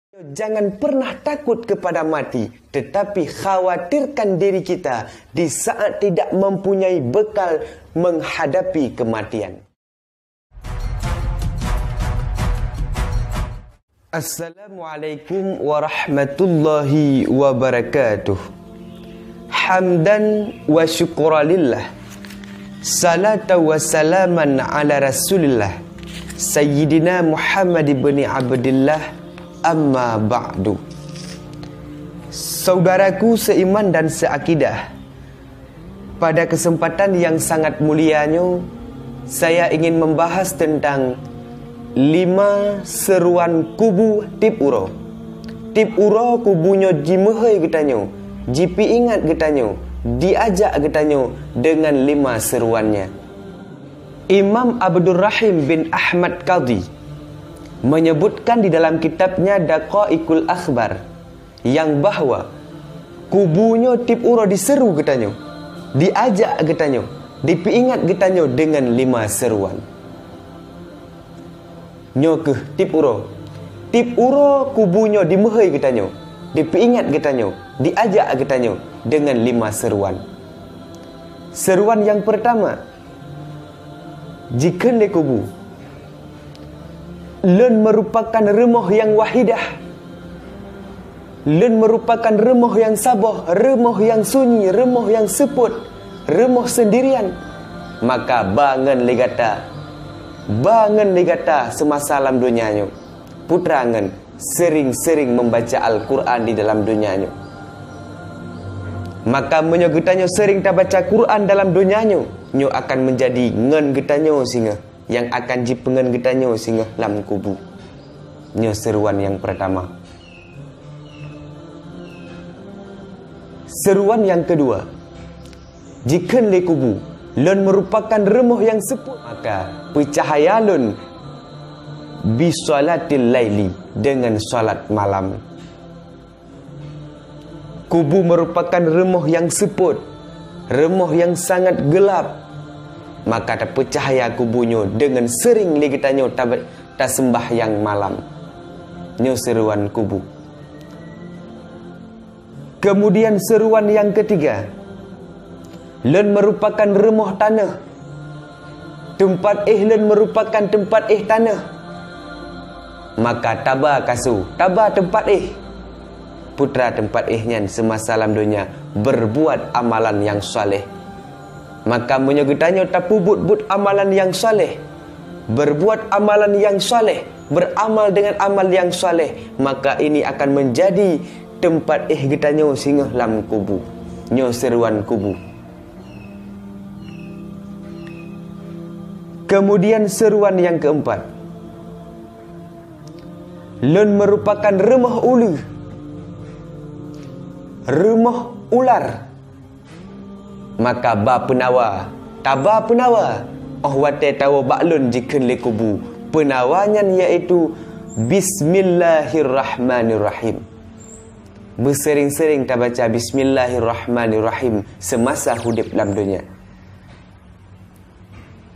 Jangan pernah takut kepada mati, tetapi khawatirkan diri kita di saat tidak mempunyai bekal menghadapi kematian. Assalamualaikum warahmatullahi wabarakatuh. Hamdan wa syukralillah, salatan wa salaman ala rasulillah, Sayyidina Muhammad ibn Abdillah. Amma ba'du. Saudaraku seiman dan seakidah, pada kesempatan yang sangat mulianya, saya ingin membahas tentang 5 seruan kubu tip uro. Tip uro kubunyo jimehai getanyo, jipi ingat getanyo, diajak getanyo dengan 5 seruannya. Imam Abdul Rahim bin Ahmad Qadhi menyebutkan di dalam kitabnya Daqaiqul Akhbar yang bahwa kubunyo tip uro diseru getanyo, diajak getanyo, dipiingat getanyo dengan 5 seruan. Nyokeh tip uro kubunyo dimehai getanyo, dipiingat getanyo, diajak getanyo dengan 5 seruan. Seruan yang pertama, jika le kubu Len merupakan remah yang wahidah, len merupakan remah yang sabah, remah yang sunyi, remah yang seput, remah sendirian. Maka bangun legata semasa alam dunianya. Putra ngen sering-sering membaca Al-Quran di dalam dunianya. Maka menyogetanyo sering tak baca Quran dalam dunianya, nyo akan menjadi ngen getanyo singa yang akan jipengen getanyo singa lam kubu. Nyo seruan yang pertama. Seruan yang kedua, jika le kubu lon merupakan remah yang seput, maka percahaya lon bisolatil laili, dengan salat malam. Kubu merupakan remah yang seput, remah yang sangat gelap, maka tak percahaya kubunyo dengan sering legitanyo tak sembahyang malam. Nyo seruan kubu. Kemudian seruan yang ketiga, len merupakan remah tanah, tempat len merupakan tempat tanah, maka tabah kasu, tabah tempat putra tempat nyan semasa alam dunia berbuat amalan yang soleh. Maka menyogetanyo tapubut-but amalan yang soleh, berbuat amalan yang soleh, beramal dengan amal yang soleh, maka ini akan menjadi tempat getanyo singa lam kubu. Nyo seruan kubu. Kemudian seruan yang keempat, lun merupakan remah ulu, remah ular, maka taba penawa wate tawa baklun jiken le kubu. Penawanya iaitu Bismillahirrahmanirrahim. Bersering-sering tak baca Bismillahirrahmanirrahim semasa hidup dalam dunia.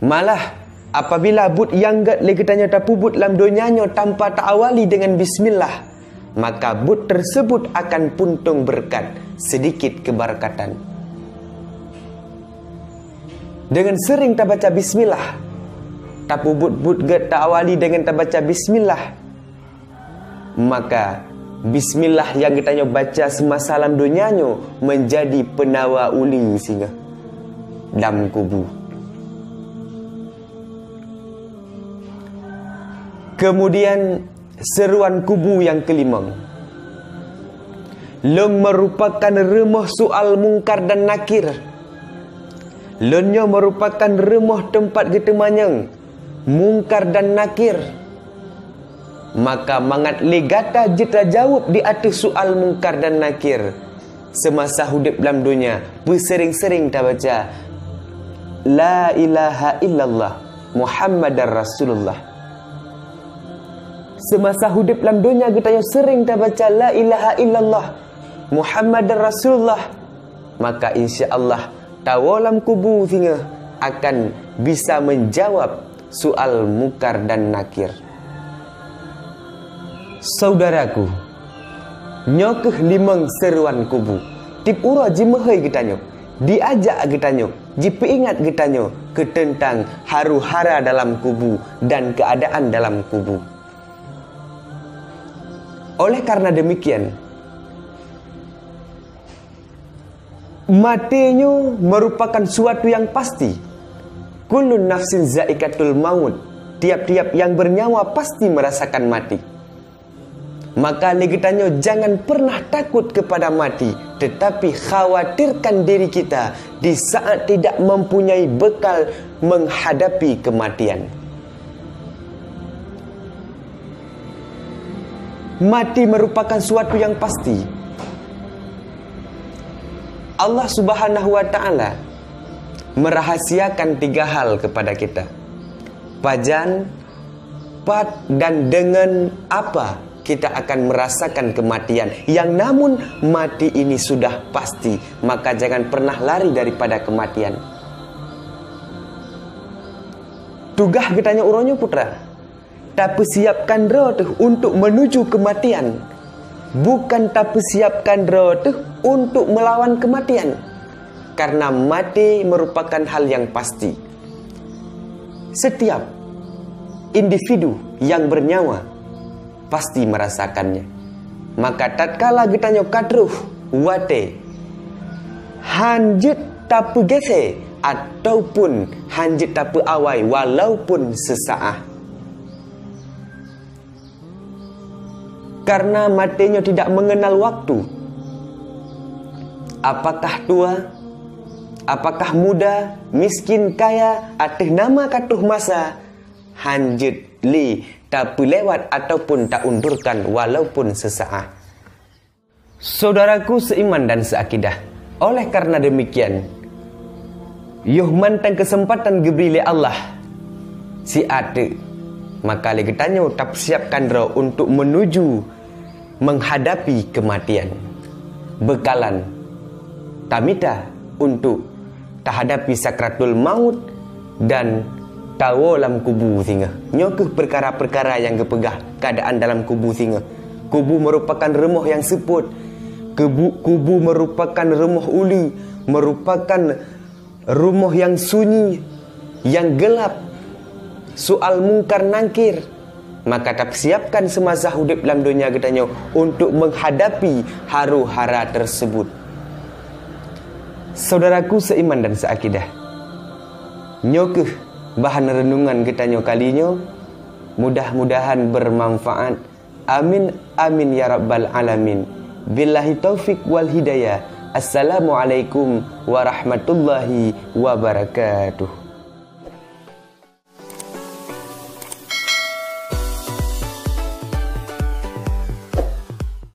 Malah apabila but yang gat le ketanya tapubut dalam dunianya tanpa ta'awali dengan bismillah, maka but tersebut akan puntung berkat, sedikit keberkatan. Dengan sering tak baca bismillah, tak but get tak awali dengan tak baca bismillah, maka bismillah yang kita baca semasa alam dunianya menjadi penawa uli singa dalam kubu. Kemudian seruan kubu yang kelima, leng merupakan remah soal mungkar dan nakir. Lenyo merupakan remah tempat getemanyang mungkar dan nakir. Maka mangat legata jeta jawab di atas soal mungkar dan nakir semasa hidup dalam dunia. Bersering-sering tak baca La ilaha illallah Muhammadar Rasulullah. Semasa hidup dalam dunia kita sering tak baca La ilaha illallah Muhammadar Rasulullah, maka insya-Allah tawalam kubu singa akan bisa menjawab soal mungkar dan nakir. Saudaraku, nyokeh limang seruan kubu. Tip ura jimahai getanyo, diajak getanyo, ingat getanyo ke tentang haru hara dalam kubu dan keadaan dalam kubu. Oleh karena demikian, matinya merupakan suatu yang pasti. Kullun nafsin zaikatul maut. Tiap-tiap yang bernyawa pasti merasakan mati. Maka negetanyo jangan pernah takut kepada mati, tetapi khawatirkan diri kita di saat tidak mempunyai bekal menghadapi kematian. Mati merupakan suatu yang pasti. Allah Subhanahu wa ta'ala merahasiakan 3 hal kepada kita. Pajan, pat, dan dengan apa kita akan merasakan kematian. Yang namun mati ini sudah pasti, maka jangan pernah lari daripada kematian. Tugah getanya uronyo putra, tapi siapkan roh untuk menuju kematian, bukan tapi siapkan roh untuk melawan kematian. Karena mati merupakan hal yang pasti. Setiap individu yang bernyawa pasti merasakannya. Maka tatkala getanyo kadruh wate hanjit tapi gese ataupun hanjit tapi awai walaupun sesaat. Karena matinya tidak mengenal waktu. Apakah tua, apakah muda, miskin, kaya, atih nama katuh masa, hanjit li tapi lewat ataupun tak undurkan walaupun sesaat. Saudaraku seiman dan seakidah, oleh karena demikian, yuh mantang kesempatan gebrile Allah si ade, maka legetanyo tak siapkan roh untuk menuju menghadapi kematian. Bekalan tamita untuk terhadapi sakratul maut dan tawo dalam kubu singa. Nyokeh perkara-perkara yang kepegah keadaan dalam kubu singa. Kubu merupakan remah yang seput. Kubu merupakan remah uli, merupakan rumah yang sunyi, yang gelap, soal mungkar nangkir. Maka tak siapkan semasa hidup dalam dunia getanyo untuk menghadapi haru hara tersebut. Saudaraku seiman dan seakidah, nyokeh bahan renungan getanyo kalinya mudah-mudahan bermanfaat. Amin amin ya rabbal alamin. Billahi taufik wal hidayah. Assalamualaikum warahmatullahi wabarakatuh.